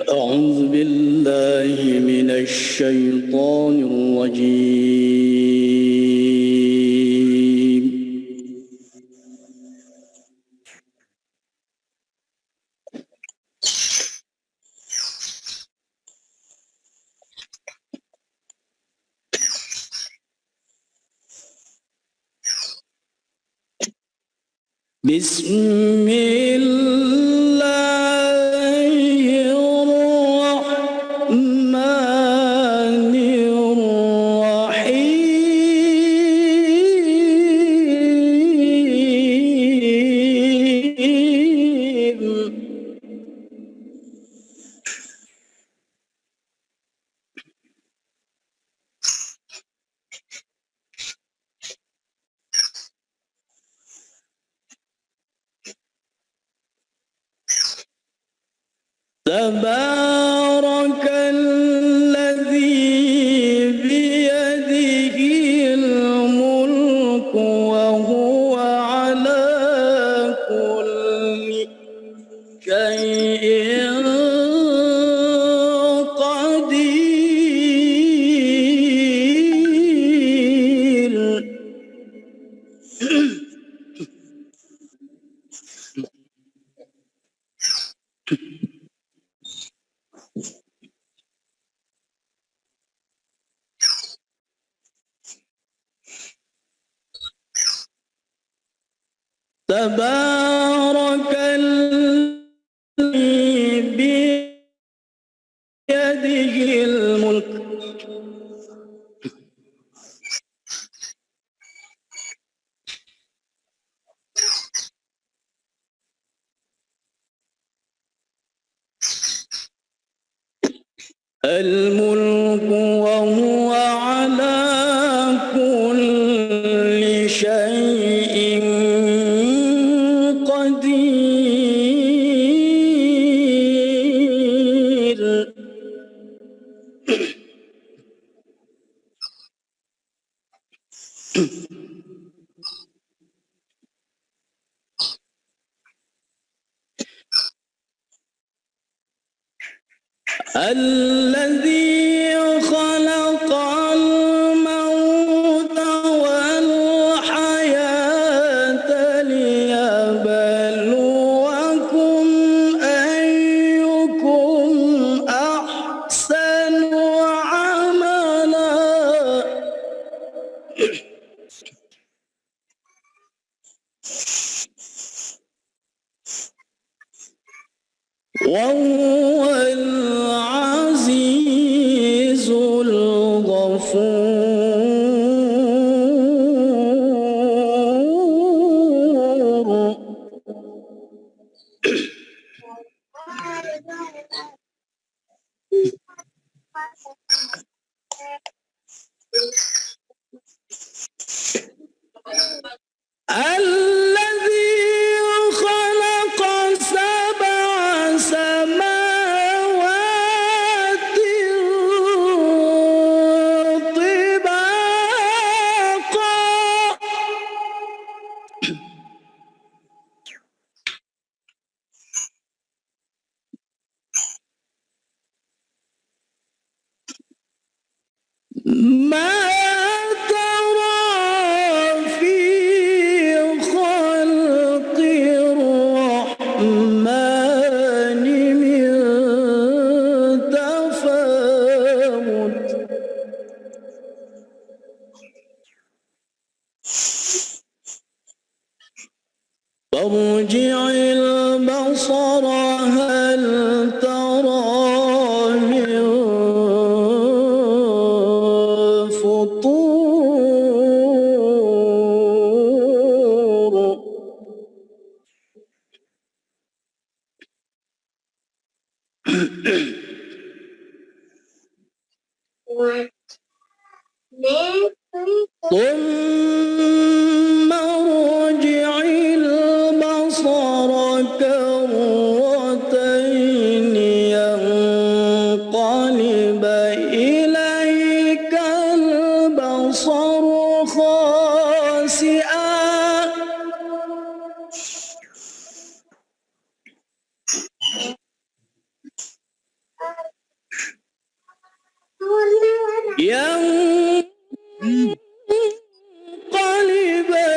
أعوذ بالله من الشيطان الرجيم. بسم الله الرحمن الرحيم. تبارك الذي بيده الملك وهو على كل شيء قدير. تبارك الذي بيده الملك وهو على كل شيء قدير. الذي خلق الموت والحياة ليبلوكم أيكم أحسن عملا وهو العزيز الغفور. الذي خلق سبع سماوات طباقا ما ترى في خلق الرحمن من تفاوت. فارجع البصر هل ترى من فطور. ثم ارجع البصر كرتين ينقلب إليك البصر خاسئا ينقلب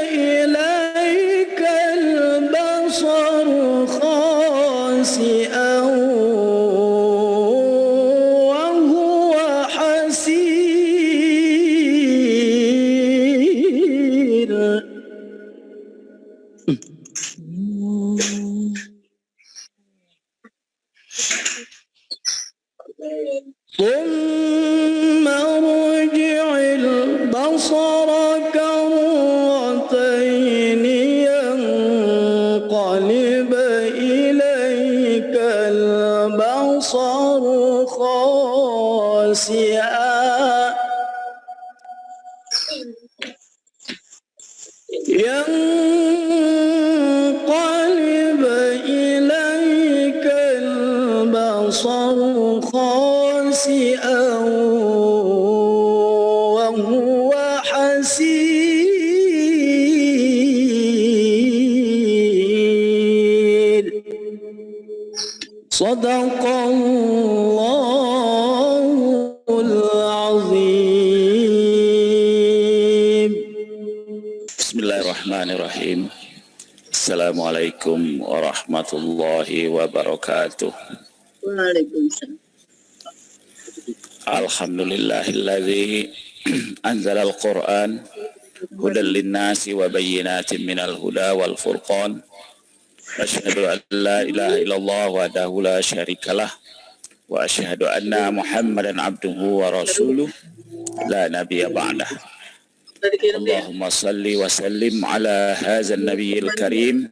إليك البصر خاسئا وهو حسير ثم ارجع البصر كرتين ينقلب إليك البصر خاسئا ينقلب إليك البصر خاسئا وهو حسير صدق الله العظيم. Bismillahirrahmanirrahim. Assalamualaikum warahmatullahi wabarakatuh. Waalaikumsalam. Alhamdulillahilladzi anzala al-Qur'an hudan linnasi wa bayyinatin minal huda wal furqan. Asyhadu an la ilaha illallah wahdahu la syarikalah wa asyhadu anna Muhammadan abduhu wa rasuluh la nabiyya ba'dah. Allahumma salli wa sallim ala hadzal nabiyil karim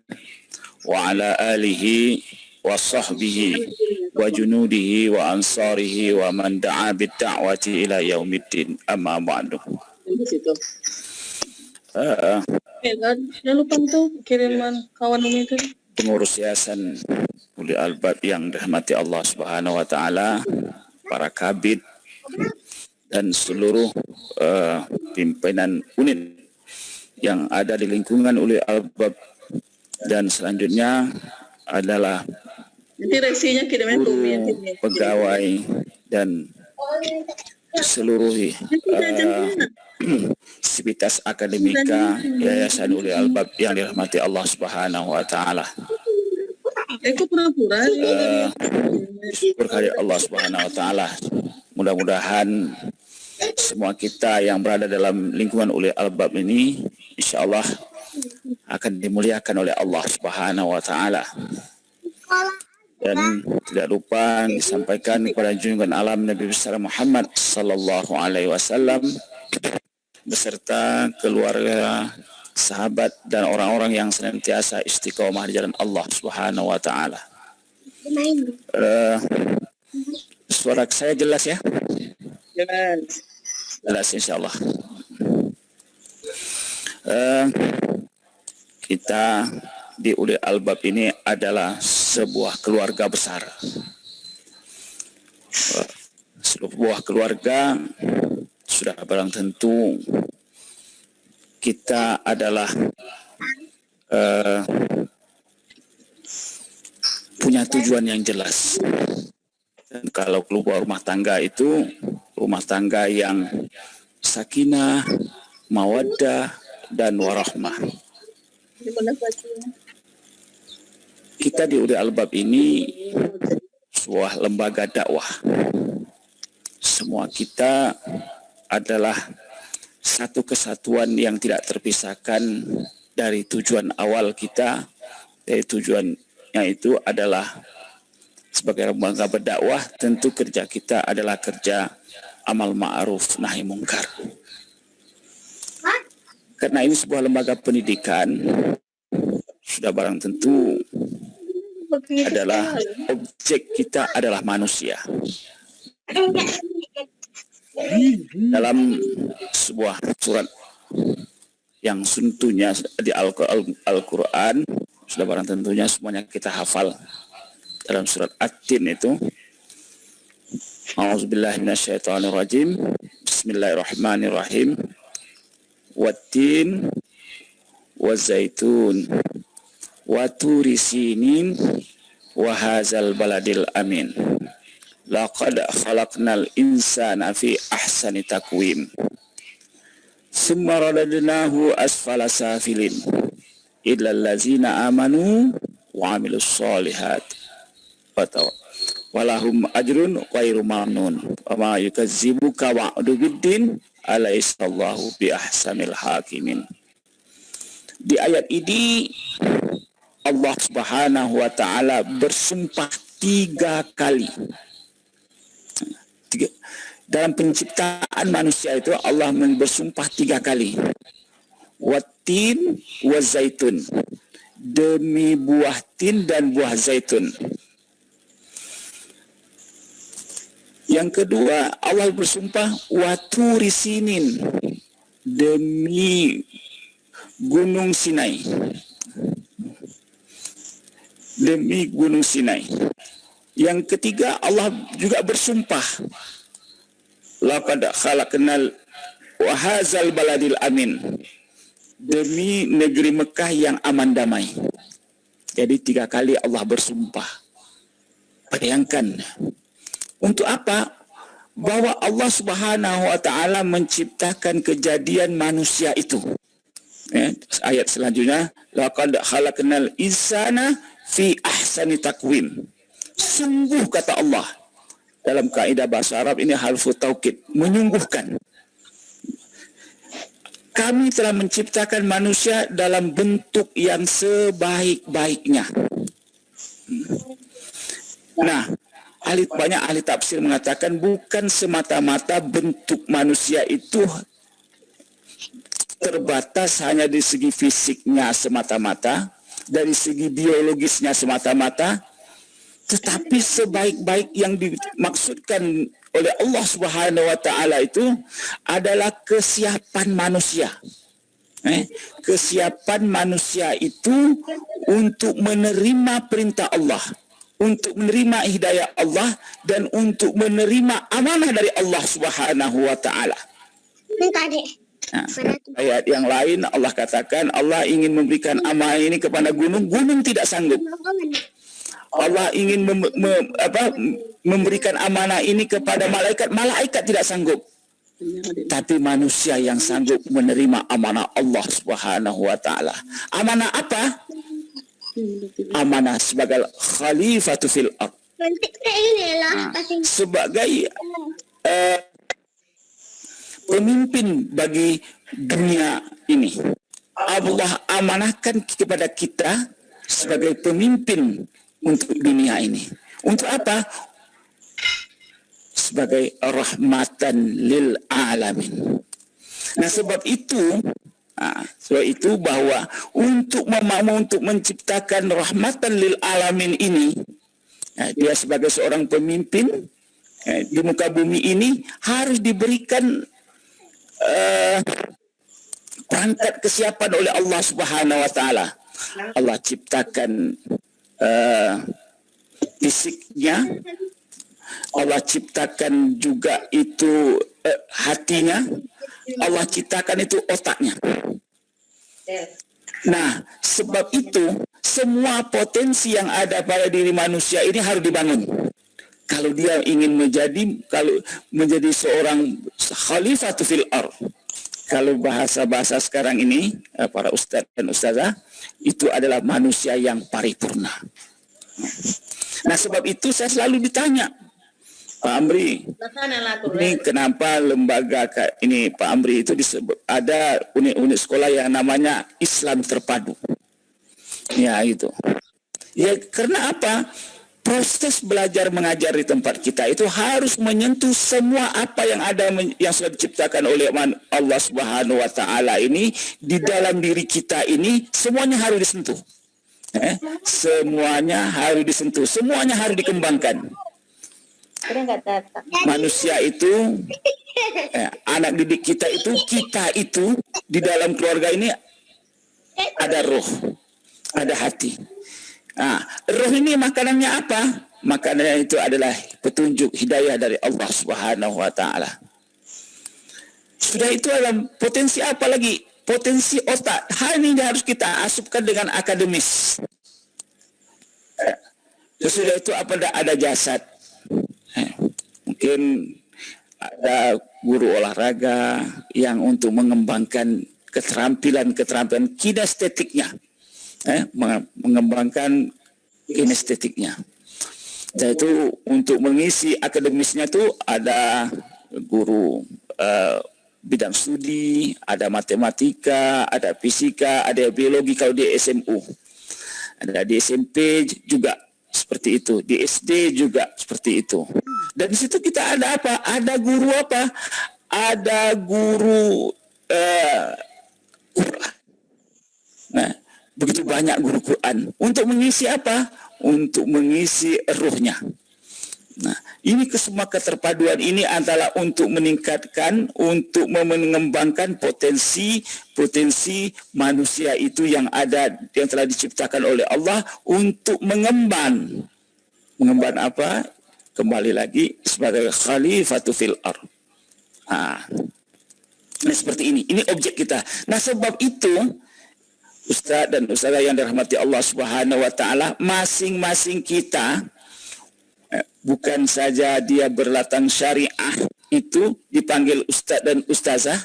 wa ala alihi wa sahbihi wa junudihi wa ansarihi wa man da'a bid da'wati ila yaumiddin, amma ba'du. Jangan lupa tuh kiriman kawan Umi itu. Pengurus yayasan Ulil Albab yang dirahmati Allah Subhanahu wa taala, para kabid dan seluruh pimpinan unit yang ada di lingkungan Ulil Albab, dan selanjutnya adalah guru, pegawai dan seluruh sivitas akademika Yayasan Ulil Albab yang dirahmati Allah Subhanahu wa taala. Syukur kehadirat Allah Subhanahu wa taala. Mudah-mudahan semua kita yang berada dalam lingkungan Ulil Albab ini insyaallah akan dimuliakan oleh Allah Subhanahu wa taala. Dan tidak lupa disampaikan kepada junjungan alam Nabi besar Muhammad sallallahu alaihi wasallam beserta keluarga, sahabat dan orang-orang yang senantiasa istiqomah di jalan Allah Subhanahu wa taala. Suara saya jelas ya? Jelas insyaallah. Kita di Ulil Albab ini adalah sebuah keluarga besar. Sebuah keluarga, sudah barang tentu kita adalah punya tujuan yang jelas. Dan kalau keluar rumah tangga itu rumah tangga yang sakinah, mawaddah dan warahmah. Kita di Ulil Albab ini sebuah lembaga dakwah. Semua kita adalah satu kesatuan yang tidak terpisahkan dari tujuan awal kita. Dari tujuannya itu adalah sebagai lembaga berdakwah, tentu kerja kita adalah kerja amal ma'ruf nahi mungkar. Karena ini sebuah lembaga pendidikan, sudah barang tentu adalah objek kita adalah manusia. Dalam sebuah surat yang tentunya di Al-Quran, sudah barang tentunya semuanya kita hafal. Dalam surat At-Tin itu, A'udzubillahi minasyaitonirrajim, Bismillahirrahmanirrahim, Wat-tin Wazaitun Waturi sinin Wahazal baladil amin laqad khalaqnal insana fi ahsani taqwim summa radadnahu asfala safilin illa allazina amanu wa amilus solihat walahum ajrun ghairu mamnun wa ma yukazzibuka wa'du biddin alaihissallahu bi ahsanil hakimin. Di ayat ini Allah Subhanahu wa ta'ala bersumpah 3 kali. Dalam penciptaan manusia itu Allah bersumpah 3 kali. Wattin wa zaitun, demi buah tin dan buah zaitun. Yang kedua, Allah bersumpah waturi sinin, demi gunung Sinai. Demi gunung Sinai. Yang ketiga, Allah juga bersumpah laqad khalaqnal wa hadzal baladil amin, demi negeri Mekah yang aman damai. Jadi 3 kali Allah bersumpah. Bayangkan, untuk apa? Bahwa Allah Subhanahu wa ta'ala menciptakan kejadian manusia itu. Ayat selanjutnya, laqad khalaqnal insana fi ahsani taqwim. Sungguh, kata Allah. Dalam kaidah bahasa Arab ini harfu taukid, menyungguhkan. Kami telah menciptakan manusia dalam bentuk yang sebaik-baiknya. Nah, banyak ahli tafsir mengatakan bukan semata-mata bentuk manusia itu terbatas hanya di segi fisiknya semata-mata, dari segi biologisnya semata-mata, tetapi sebaik-baik yang dimaksudkan oleh Allah Subhanahu wa ta'ala itu adalah kesiapan manusia. Kesiapan manusia itu untuk menerima perintah Allah, untuk menerima hidayah Allah, dan untuk menerima amanah dari Allah Subhanahu wa ta'ala. Nah, ayat yang lain Allah katakan Allah ingin memberikan amanah ini kepada gunung, gunung tidak sanggup. Allah ingin memberikan amanah ini kepada malaikat, malaikat tidak sanggup. Tapi manusia yang sanggup menerima amanah Allah Subhanahu wa ta'ala. Amanah apa? Amanah sebagai khalifatu fil ardh. Sebagai pemimpin bagi dunia ini. Allah amanahkan kepada kita sebagai pemimpin untuk dunia ini. Untuk apa? Sebagai rahmatan lil alamin. Nah, sebab itu bahwa untuk menciptakan rahmatan lil alamin ini, dia sebagai seorang pemimpin di muka bumi ini harus diberikan perangkat kesiapan oleh Allah Subhanahu wa ta'ala. Allah ciptakan fisiknya, Allah ciptakan juga itu hatinya, Allah ciptakan itu otaknya. Nah, sebab itu semua potensi yang ada pada diri manusia ini harus dibangun. Kalau dia ingin menjadi seorang khalifatu fil ardh, kalau bahasa sekarang ini para ustadz dan ustazah, itu adalah manusia yang paripurna. Nah, sebab itu saya selalu ditanya, Pak Amri, ini kenapa lembaga ini Pak Amri itu disebut ada unit-unit sekolah yang namanya Islam Terpadu? Ya itu. Ya karena apa? Proses belajar mengajar di tempat kita itu harus menyentuh semua apa yang ada yang sudah diciptakan oleh Allah Subhanahu wa ta'ala ini di dalam diri kita ini, semuanya harus disentuh. Semuanya harus disentuh, semuanya harus dikembangkan. Manusia itu anak didik kita itu di dalam keluarga ini ada roh, ada hati. Nah, roh ini makanannya apa? Makanannya itu adalah petunjuk hidayah dari Allah Subhanahu wa ta'ala. Sudah itu adalah potensi apa lagi? Potensi otak. Hal ini harus kita asupkan dengan akademis. Sesudah itu apa? Ada jasad. Mungkin ada guru olahraga yang untuk mengembangkan keterampilan kinestetiknya, mengembangkan kinestetiknya. Yaitu untuk mengisi akademisnya itu ada guru bidang studi, ada matematika, ada fisika, ada biologi kalau di SMU. Ada di SMP juga seperti itu, di SD juga seperti itu. Dan di situ kita ada apa? Ada guru apa? Ada guru Quran. Nah, begitu banyak guru Quran. Untuk mengisi apa? Untuk mengisi ruhnya. Nah, ini semua keterpaduan ini adalah untuk meningkatkan, untuk mengembangkan potensi manusia itu yang ada, yang telah diciptakan oleh Allah untuk mengemban. Mengemban apa? Kembali lagi sebagai khalifatu fil ardh. Nah, seperti ini. Ini objek kita. Nah, sebab itu Ustaz dan Ustazah yang dirahmati Allah Subhanahu wa taala, masing-masing kita bukan saja dia berlatar syariah itu dipanggil Ustaz dan Ustazah,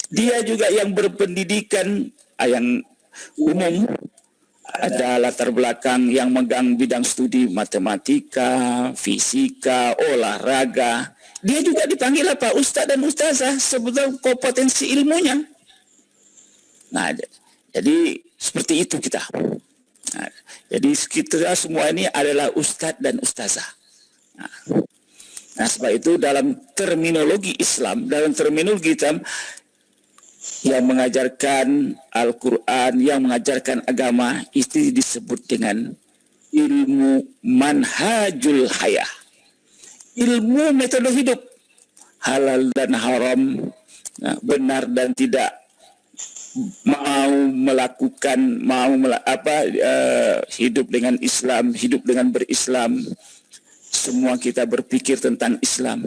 dia juga yang berpendidikan yang umum, ada latar belakang yang megang bidang studi matematika, fisika, olahraga. Dia juga dipanggil apa? Ustaz dan Ustazah sebetulnya kompetensi ilmunya. Nah, jadi seperti itu kita. Nah, jadi kita semua ini adalah Ustaz dan Ustazah. Nah, sebab itu dalam terminologi Islam, yang mengajarkan Al-Quran, yang mengajarkan agama, itu disebut dengan ilmu manhajul hayah. Ilmu metode hidup, halal dan haram, benar dan tidak, hidup dengan Islam, hidup dengan berislam. Semua kita berpikir tentang Islam.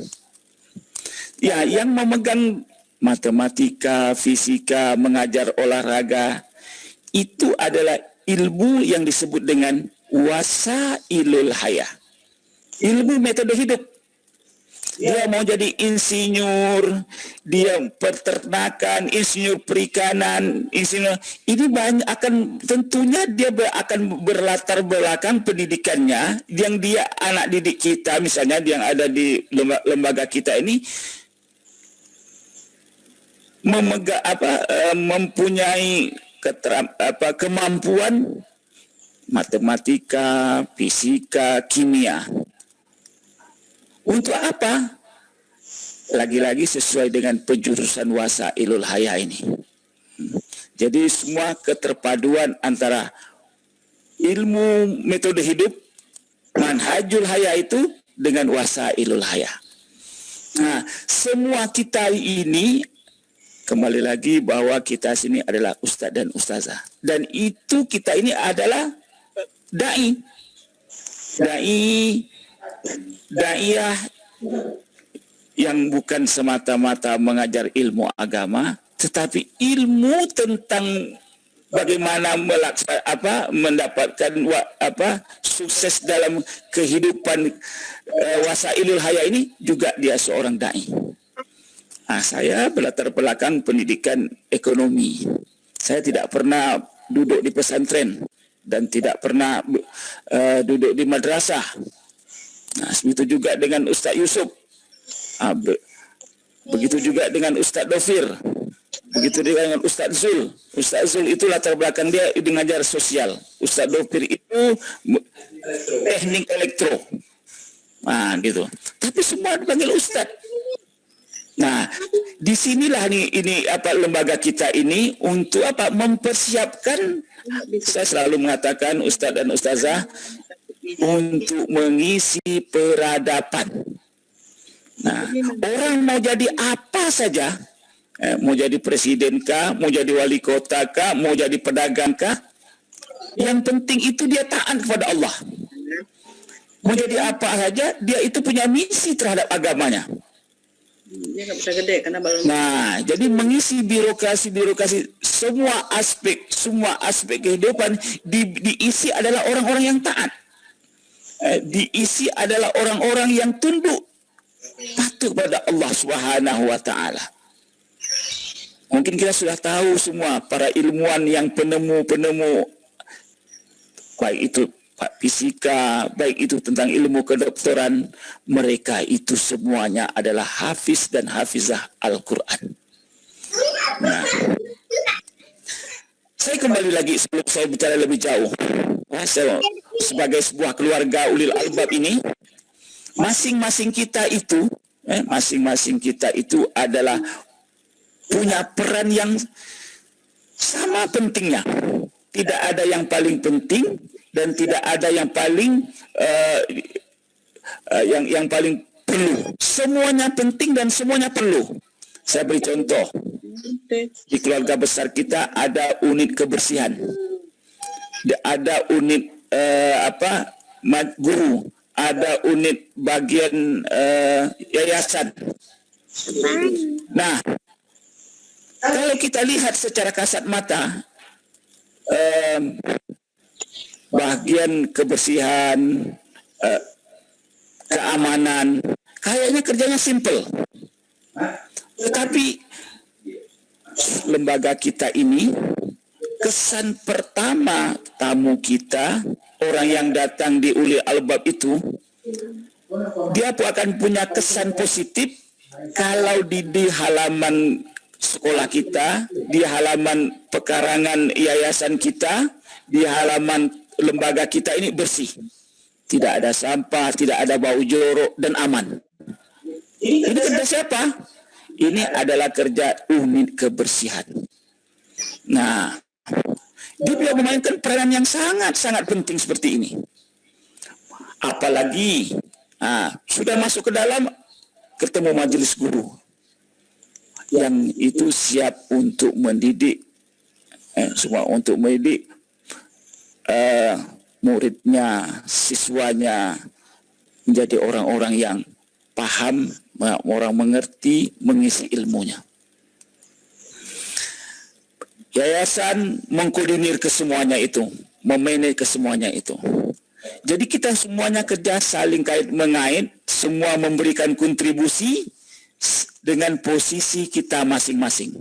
Ya, yang memegang matematika, fisika, mengajar olahraga, itu adalah ilmu yang disebut dengan wasailul hayah. Ilmu metode hidup. Dia mau jadi insinyur, dia peternakan, insinyur perikanan, insinyur ini banyak akan, tentunya dia akan berlatar belakang pendidikannya yang dia anak didik kita misalnya yang ada di lembaga kita ini mempunyai kemampuan matematika, fisika, kimia. Untuk apa? Lagi-lagi sesuai dengan penjurusan wasailul hayah ini. Jadi semua keterpaduan antara ilmu metode hidup, manhajul hayah itu dengan wasailul hayah. Nah, semua kita ini kembali lagi bahwa kita sini adalah Ustaz dan Ustazah. Dan itu kita ini adalah da'i. Da'iyah yang bukan semata-mata mengajar ilmu agama, tetapi ilmu tentang bagaimana mendapatkan sukses dalam kehidupan wasailul hayah ini, juga dia seorang da'i. Nah, saya berlatar belakang pendidikan ekonomi. Saya tidak pernah duduk di pesantren dan tidak pernah duduk di madrasah. Nah, begitu juga dengan Ustaz Yusuf. Begitu juga dengan Ustaz Dofir. Begitu juga dengan Ustaz Zul. Ustaz Zul itu latar belakang dia mengajar sosial. Ustaz Dofir itu teknik elektro. Nah, gitu. Tapi semua dipanggil Ustaz. Nah, disinilah ini lembaga kita ini untuk mempersiapkan. Saya selalu mengatakan Ustaz dan Ustazah untuk mengisi peradaban. Nah, orang mau jadi apa saja, mau jadi presiden kah, mau jadi wali kota kah, mau jadi pedagang kah, yang penting itu dia taat kepada Allah. Mau jadi apa saja, dia itu punya misi terhadap agamanya. Dia nggak bisa gede karena baru. Nah, jadi mengisi birokrasi semua aspek kehidupan diisi adalah orang-orang yang taat. Diisi adalah orang-orang yang tunduk patuh pada Allah Subhanahu wa taala. Mungkin kita sudah tahu semua para ilmuwan yang penemu-penemu, baik itu fisika, baik itu tentang ilmu kedokteran, mereka itu semuanya adalah hafiz dan hafizah Al-Quran. Nah, saya kembali lagi sebelum saya bicara lebih jauh. Saya, sebagai sebuah keluarga ulil albab ini, masing-masing kita itu adalah punya peran yang sama pentingnya. Tidak ada yang paling penting dan tidak ada yang paling yang paling perlu. Semuanya penting dan semuanya perlu. Saya beri contoh. Di keluarga besar kita ada unit kebersihan, ada unit guru, ada unit bagian yayasan. Nah, kalau kita lihat secara kasat mata, bagian kebersihan, keamanan, kayaknya kerjanya simple. Tetapi lembaga kita ini, kesan pertama tamu kita, orang yang datang di ulil albab itu, dia pun akan punya kesan positif kalau di halaman sekolah kita, di halaman pekarangan yayasan kita, di halaman lembaga kita ini bersih. Tidak ada sampah, tidak ada bau jorok, dan aman. Ini kerja siapa? Ini adalah kerja unit kebersihan. Nah, dia memainkan peranan yang sangat-sangat penting seperti ini. Apalagi, sudah masuk ke dalam, ketemu majelis guru yang itu siap untuk mendidik, semua untuk mendidik muridnya, siswanya menjadi orang-orang yang paham, orang mengerti, mengisi ilmunya. Yayasan mengkoordinir kesemuanya itu, memanage kesemuanya itu. Jadi kita semuanya kerja saling kait mengait, semua memberikan kontribusi dengan posisi kita masing-masing.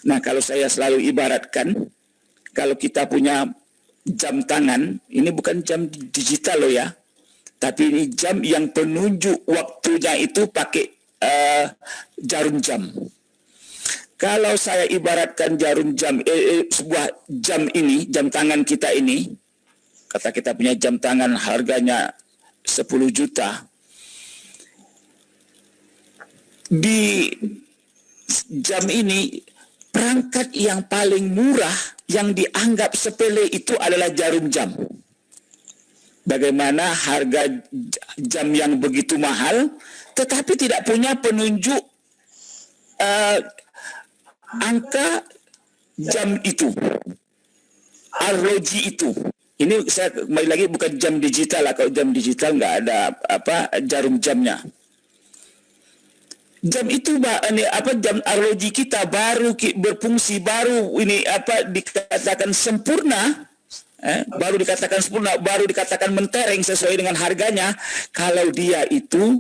Nah, kalau saya selalu ibaratkan, kalau kita punya jam tangan, ini bukan jam digital loh ya, tapi ini jam yang penunjuk waktunya itu pakai jarum jam. Kalau saya ibaratkan jarum jam, sebuah jam ini, jam tangan kita ini, kata kita punya jam tangan harganya 10 juta. Di jam ini, perangkat yang paling murah yang dianggap sepele itu adalah jarum jam. Bagaimana harga jam yang begitu mahal, tetapi tidak punya penunjuk angka jam itu, arloji itu. Ini saya kembali lagi bukan jam digital lah. Kalau jam digital nggak ada jarum jamnya. Jam itu jam arloji kita baru berfungsi, baru ini dikatakan sempurna, baru dikatakan sempurna, baru dikatakan mentereng sesuai dengan harganya kalau dia itu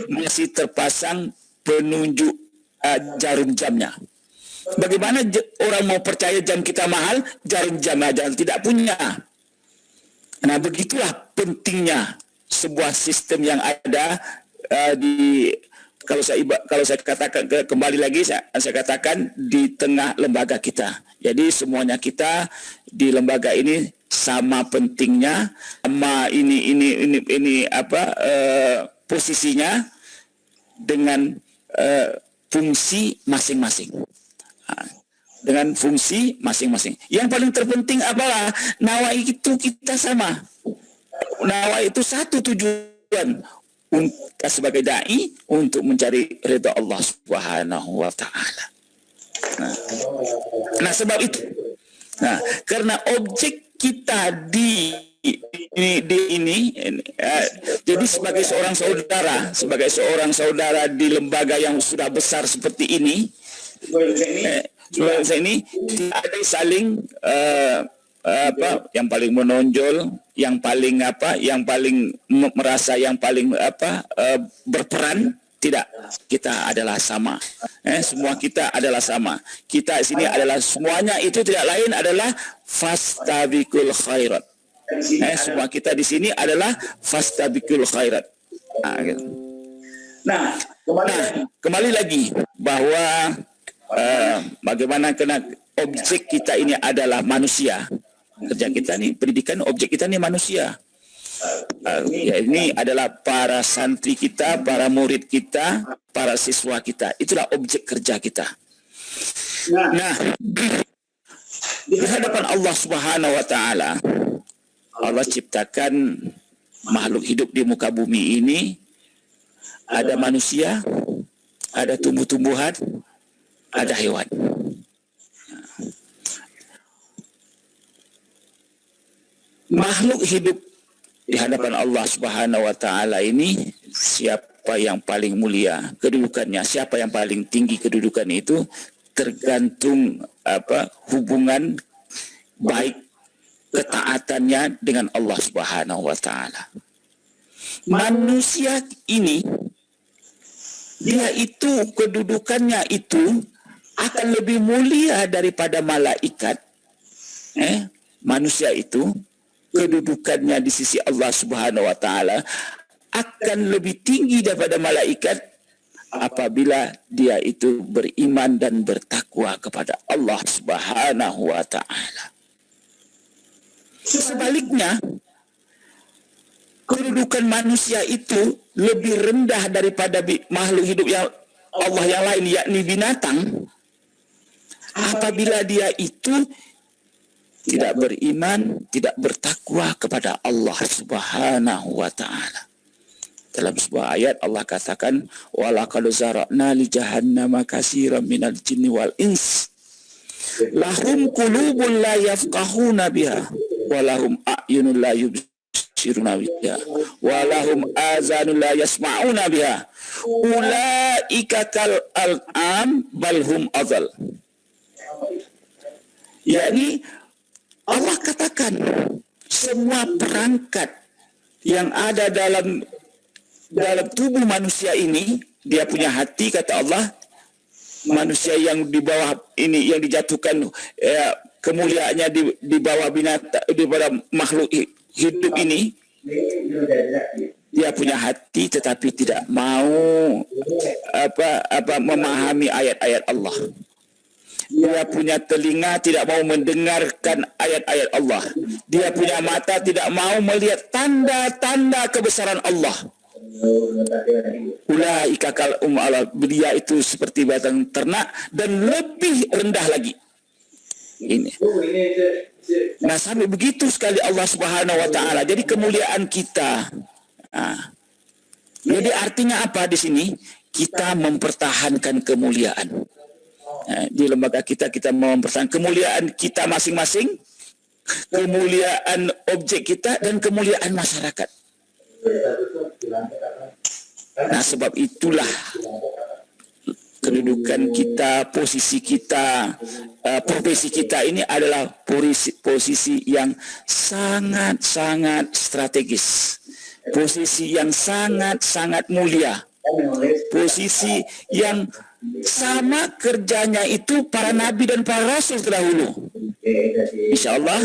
masih terpasang penunjuk jarum jamnya. Bagaimana orang mau percaya jam kita mahal, jarum jam aja tidak punya. Nah, begitulah pentingnya sebuah sistem yang ada kalau saya katakan kembali lagi, saya katakan di tengah lembaga kita. Jadi semuanya kita di lembaga ini sama pentingnya, sama posisinya dengan fungsi masing-masing. Dengan fungsi masing-masing. Yang paling terpenting adalah nawa itu kita sama. Nawa itu satu tujuan. Kita sebagai dai untuk mencari ridha Allah Subhanahu wa taala. Nah, sebab itu. Nah, karena objek kita jadi sebagai seorang saudara di lembaga yang sudah besar seperti ini, tidak ada saling yang paling menonjol, yang paling merasa yang paling berperan. Tidak, kita adalah sama. Semua kita adalah sama. Kita sini adalah semuanya itu tidak lain adalah fastabiqul khairat. Semua kita di sini adalah fastabiqul khairat. Gitu. Nah, kembali lagi bahwa bagaimana kena objek kita ini adalah manusia. Kerja kita nih, pendidikan objek kita nih manusia. Ya, ini adalah para santri kita, para murid kita, para siswa kita. Itulah objek kerja kita. Nah, di hadapan Allah Subhanahu wa Ta'ala, Allah ciptakan makhluk hidup di muka bumi ini. Ada manusia, ada tumbuh-tumbuhan, ada hewan. Makhluk hidup di hadapan Allah Subhanahu wa Ta'ala ini, siapa yang paling mulia kedudukannya, siapa yang paling tinggi kedudukan itu tergantung hubungan baik ketaatannya dengan Allah Subhanahu wa Ta'ala. Manusia ini, dia itu kedudukannya itu akan lebih mulia daripada malaikat. Manusia itu kedudukannya di sisi Allah Subhanahu wa Ta'ala akan lebih tinggi daripada malaikat apabila dia itu beriman dan bertakwa kepada Allah Subhanahu wa Ta'ala. Sebaliknya, kedudukan manusia itu lebih rendah daripada makhluk hidup yang Allah yang lain, yakni binatang, apabila dia itu tidak beriman, tidak bertakwa kepada Allah Subhanahu wa Ta'ala. Dalam sebuah ayat Allah katakan, walaqad zara'na li jahannama katsiran minal jinni wal ins lahum qulubun la yafqahuna biha wa lahum a'yunun la yubsiruna biha wa lahum azanun la yasma'una biha ulaika kal al'am bal hum adall. Yakni Allah katakan semua perangkat yang ada dalam tubuh manusia ini, dia punya hati, kata Allah. Manusia yang di bawah ini, yang dijatuhkan kemuliaannya di bawah binatang, di bawah makhluk hidup ini, dia punya hati tetapi tidak mau memahami ayat-ayat Allah. Dia punya telinga, tidak mau mendengarkan ayat-ayat Allah. Dia punya mata, tidak mau melihat tanda-tanda kebesaran Allah. Ulaika kal ala, dia itu seperti batang ternak dan lebih rendah lagi. Ini. Nah, sampai begitu sekali Allah Subhanahu wa Ta'ala. Jadi kemuliaan kita. Jadi artinya apa di sini? Kita mempertahankan kemuliaan. Di lembaga kita mempertahankan kemuliaan kita masing-masing, kemuliaan objek kita, dan kemuliaan masyarakat. Nah, sebab itulah kedudukan kita, posisi kita, profesi kita ini adalah posisi yang sangat-sangat strategis, posisi yang sangat-sangat mulia, posisi yang sama kerjanya itu para nabi dan para rasul terdahulu. Insya Allah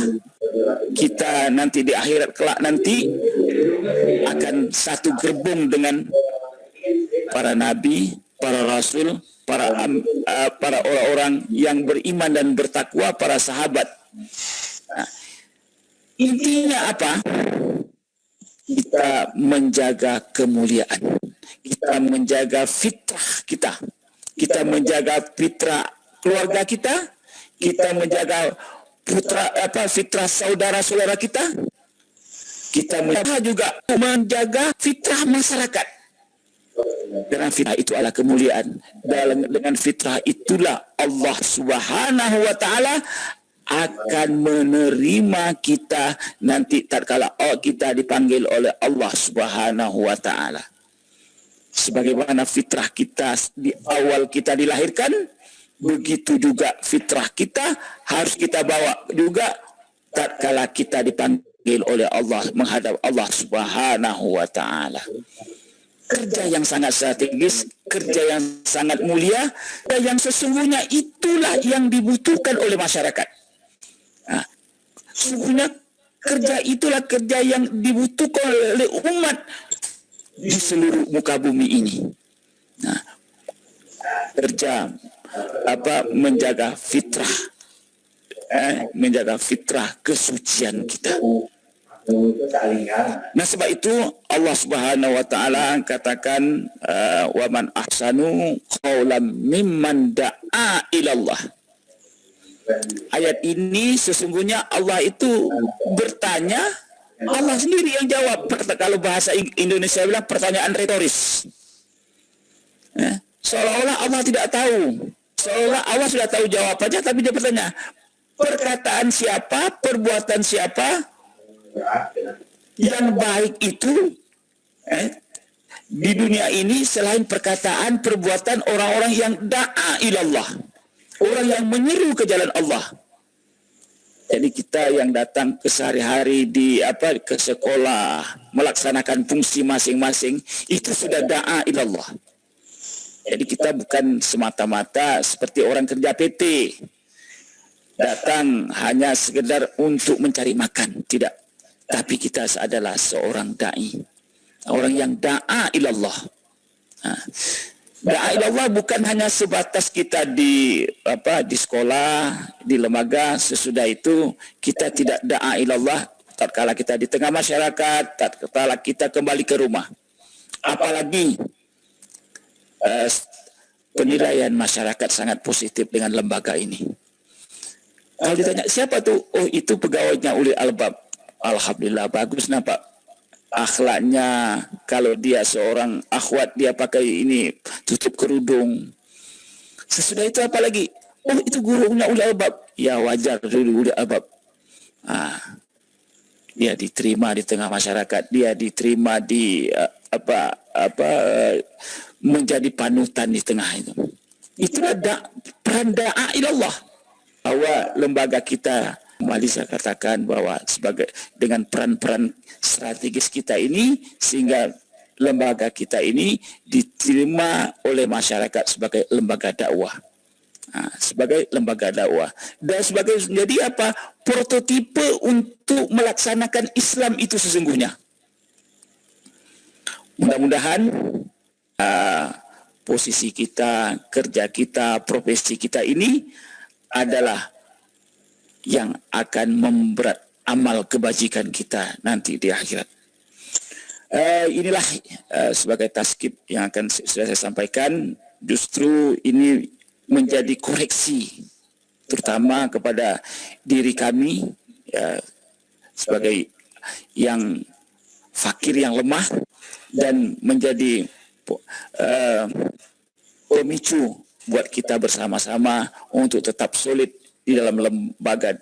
kita nanti di akhirat kelak nanti akan satu gerbong dengan para nabi, para rasul, para orang-orang yang beriman dan bertakwa, para sahabat. Nah, intinya apa? Kita menjaga kemuliaan, kita menjaga fitrah kita. Kita menjaga fitrah keluarga kita, kita menjaga fitrah saudara-saudara kita, kita juga menjaga fitrah masyarakat. Karena fitrah itu adalah kemuliaan. Dengan fitrah itulah Allah Subhanahu wa Ta'ala akan menerima kita nanti tatkala kita dipanggil oleh Allah Subhanahu wa Ta'ala. Sebagaimana fitrah kita di awal kita dilahirkan, begitu juga fitrah kita harus kita bawa juga tatkala kita dipanggil oleh Allah menghadap Allah Subhanahu wa taala. Kerja yang sangat strategis, kerja yang sangat mulia, dan yang sesungguhnya itulah yang dibutuhkan oleh masyarakat. Nah, sesungguhnya kerja itulah kerja yang dibutuhkan oleh umat di seluruh muka bumi ini. Nah, kerja menjaga fitrah, menjaga fitrah kesucian kita. Nah, sebab itu Allah Subhanahu wa taala katakan wa man ahsanu qaulan mimman da'a ilallah. Ayat ini sesungguhnya Allah itu bertanya, Allah sendiri yang jawab. Kalau bahasa Indonesia bilang pertanyaan retoris. Seolah-olah Allah tidak tahu. Seolah Allah sudah tahu jawabannya, tapi dia bertanya, perkataan siapa, perbuatan siapa yang baik itu di dunia ini selain perkataan, perbuatan orang-orang yang da'a ilallah, orang yang menyeru ke jalan Allah. Jadi kita yang datang ke sehari-hari ke sekolah, melaksanakan fungsi masing-masing, itu sudah da'a ilallah. Jadi kita bukan semata-mata seperti orang kerja PT, datang hanya sekedar untuk mencari makan, tidak. Tapi kita adalah seorang da'i, orang yang da'a ilallah. Da'a ilallah bukan hanya sebatas kita di sekolah, di lembaga. Sesudah itu kita tidak da'a ilallah tatkala kita di tengah masyarakat, tatkala kita kembali ke rumah. Apalagi penilaian masyarakat sangat positif dengan lembaga ini. Kalau ditanya siapa tuh? Oh, itu pegawainya ulil albab. Alhamdulillah bagus nampak akhlaknya. Kalau dia seorang akhwat, dia pakai ini tutup kerudung. Sesudah itu apa lagi? Oh, itu gurunya ulil albab. Ya wajar dulu ulil albab. Dia diterima di tengah masyarakat, dia diterima di menjadi panutan di tengah itu. Itulah peran da'a ilallah, bahwa lembaga kita, kembali saya katakan bahwa dengan peran-peran strategis kita ini, sehingga lembaga kita ini diterima oleh masyarakat sebagai lembaga dakwah. Sebagai lembaga dakwah dan sebagai menjadi prototipe untuk melaksanakan Islam itu sesungguhnya. Mudah-mudahan posisi kita, kerja kita, profesi kita ini adalah yang akan memberat amal kebajikan kita nanti di akhirat. Inilah sebagai taskib yang akan sudah saya sampaikan. Justru ini menjadi koreksi terutama kepada diri kami sebagai yang fakir, yang lemah, dan menjadi pemicu buat kita bersama-sama untuk tetap solid di dalam lembaga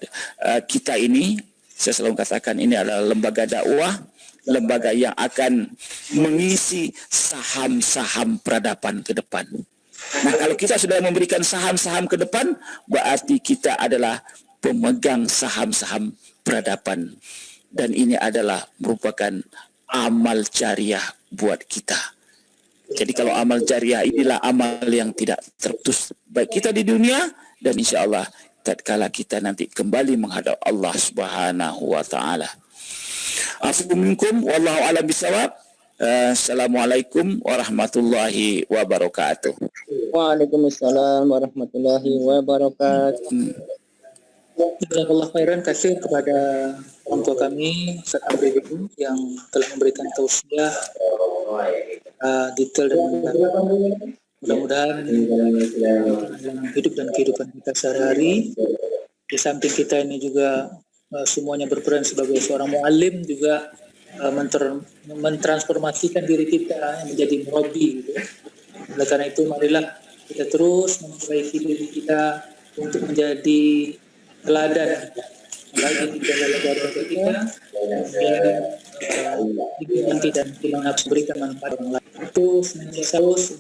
kita ini. Saya selalu katakan ini adalah lembaga dakwah, lembaga yang akan mengisi saham-saham peradaban ke depan. Nah, kalau kita sudah memberikan saham-saham ke depan, berarti kita adalah pemegang saham-saham peradaban. Dan ini adalah merupakan amal jariah buat kita. Jadi kalau amal jariah inilah amal yang tidak terputus baik kita di dunia, dan insya Allah tatkala kita nanti kembali menghadap Allah Subhanahu wa taala. Afu minkum wallahu a'lam bishawab. Assalamualaikum warahmatullahi wabarakatuh. Waalaikumsalam warahmatullahi wabarakatuh. Jazakallah khairan kasih kepada orang tua kami Ustaz Amri yang telah memberikan tausiah detail dan mendalam. Mudah-mudahan hidup dan kehidupan kita sehari-hari, di samping kita ini juga semuanya berperan sebagai seorang muallim, juga mentransformasikan diri kita menjadi murabi gitu. Oleh karena itu marilah kita terus memperbaiki diri kita untuk menjadi teladan bagi negara kita, dan kita berikan manfaat orang lain. Itu senantiasa terus